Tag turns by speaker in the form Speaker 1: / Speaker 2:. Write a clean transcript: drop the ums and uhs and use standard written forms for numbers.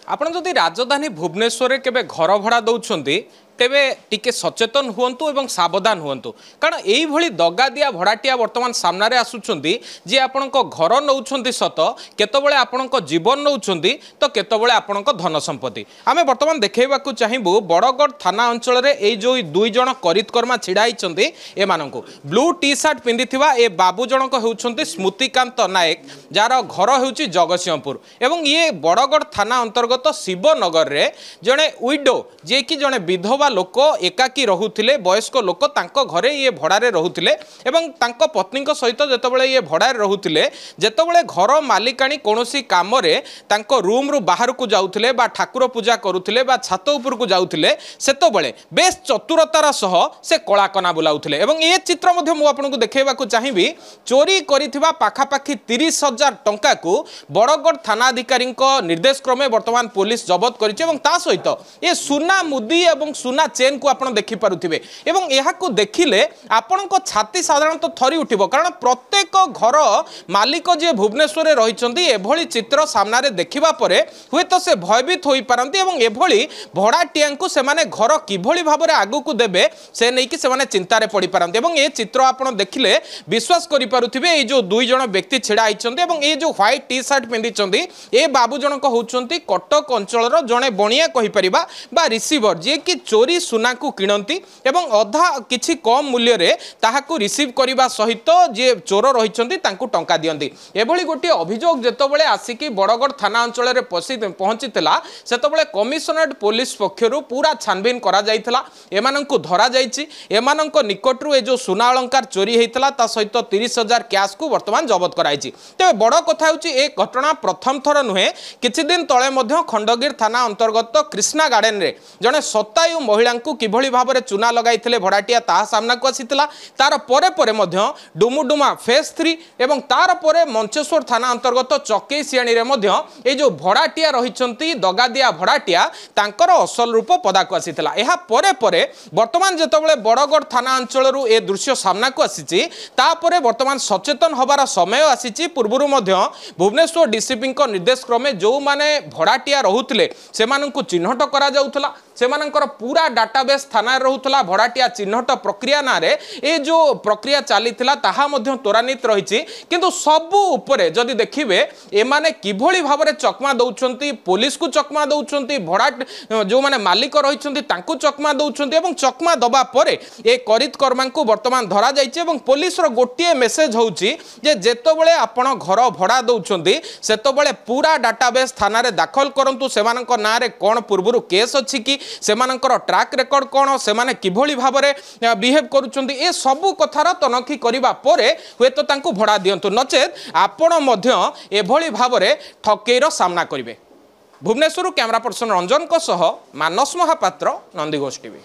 Speaker 1: आपण जदि राजधानी भुवनेश्वर केबे घर भड़ा दौरान तेबे टिके सचेतन हुंतु एवं सावधान हुंतु कारण यही भली दगा दिया भड़ाटिया वर्तमान सामने आसुचंती जे आपणको घर नौछंती सत केतबेले आपणको जीवन नौछंती तो केतबेले आपणको धन संपत्ति आमे वर्तमान देखैबाकू चाहिबू बड़गढ़ थाना अंचल रे ए जो दुई जण करितकर्मा छिड़ाइचंती एमानंकू ब्लू टी शर्ट पिंधिथिबा ए बाबू जनक हेउचंती स्मृतिकांत नायक जार घर हेउची जगतसिंहपुर एवं ये बड़गढ़ थाना अंतर्गत शिवनगर रे जणे विडो जे कि जणे विधवा लोक एकाकी रहुथिले वयस्क लोक तांको घरे ये भड़ारे रहुथिले एवं तांको पत्नी सहित जेतेबेले ये भड़ारे रहुथिले जेतेबेले घर मालिकाणी कोनोसी काम रे तांको रूम रु बाहर को जाउथिले बा ठाकुर पूजा करुथिले बा छात ऊपर को जाउथिले सेतेबेले बेस चतुरतार सह से कलाकना बुलाउथिले एवं ये चित्र मध्ये मु आपनको देखेबाकू चाहिबी चोरी करिथिबा पाखापाखी 30,000 टंका को बड़गढ़ थाना अधिकारी निर्देश क्रमे वर्तमान पुलिस जबत करिछि एवं ता सहित ये सुना मुदी एवं सुना चेन को आपण देखि पारुथिबे एवं एहा को देखिले आपनको छाती साधारणतः थरी उठिबो कारण प्रत्येक घर मालिक जे भुवनेश्वर रहिचंती एभली चित्र सामना रे देखिबा परे हुए तो से भयभीत होई पारंती एवं एभली भड़ाटियांकु से माने घर किभली भाबरे आगु को देबे से नै कि से माने चिंता रे पड़ी पारंती एवं ए चित्र आपण देखिले विश्वास करि पारुथिबे ए जो दुई जण व्यक्ति छिड़ा आइचंती एवं ए जो व्हाइट टी शर्ट पिंधिचंती ए बाबू जनक होउचंती कटक अंचल रो जणे बणिया कहि परिबा बा रिसीवर जे कि चोरी सुना को किणती एवं अधा किछि कम मूल्य रे ताहाकू रिसीव करिबा सहित जे चोर रहिचंती तांकू टंका दियंती एभली गोटे अभियोग जेतबेले आसिकी बड़गढ़ थाना अंचल रे पहुंचीतिला सेतबेले कमिशनरेट पुलिस पक्षरु पूरा छानबीन करा जायतिला एमानंकू धरा जायछि एमानंक निकटरू ए जो सुना अलंकार चोरी हेतिला ता सहित 30,000 कैश को वर्तमान जबत कराइछि तेबे बड़ कथा होछि ए घटना प्रथम थर नुहे किछि दिन तळे मध्ये खंडगीर थाना अंतर्गत कृष्णा गार्डन रे जणे सतायु महिला को किभली भाबरे चुना लगाइथिले भड़ाटिया ता सामना को आसीतिला तार परे परे मध्ये डुमुडुमा फेज 3 एवं तार परे मंचेश्वर थाना अंतर्गत चके सियाणी रे मध्ये ए जो भड़ाटिया रहिचंती दगादिया भड़ाटिया तांकर असल रूप पदा को आसीतिला एहा परे परे वर्तमान जेतबेले बड़गढ़ थाना अंचल रु ए दृश्य सामना को आसीची ता परे वर्तमान सचेतन होबार समय आसीची पूर्वरु मध्ये भुवनेश्वर डीसीपी को निर्देश क्रमे जो माने भड़ाटिया रहुथिले सेमानंकु चिन्हट करा जाउथला सेमानंकर पूरा डाटाबेस थाना रहुथला भड़ाटिया चिन्हट प्रक्रिया ना रे ए जो प्रक्रिया चलीथिला ताहा मध्ये त्वरान्वित रहिछि किंतु सबु उपरे जदि देखिबे एमाने किभली भाबरे चकमा दउछंती पुलिस को चकमा दउछंती भड़ाट जो माने मालिक रहिछंती तांकु चकमा दउछंती एवं चकमा दबा परे ए करित कर्मांकु वर्तमान धरा जाइछि एवं पुलिस रो गोटिए मेसेज होउछि जे जेतबेले आपण घर भड़ा दउछंती सेतबेले पूरा डाटाबेस थाना रे दाखल करंतु सेमानक ना रे कोन पूर्वरु केस अछि कि सेमानकर ट्रैक रेकर्ड कौन से माने किभली भाबरे बिहेव करूचंती ए सबु कथार तनखी करिबा परे हुए तो तांकु भड़ा दियंतु नचेत आपण मध्य एभली भाबरे ठकेईर सामना करिवे। भुवनेश्वर कैमरा पर्सन रंजन को सह मानस महापात्र नंदीघोष टीवी।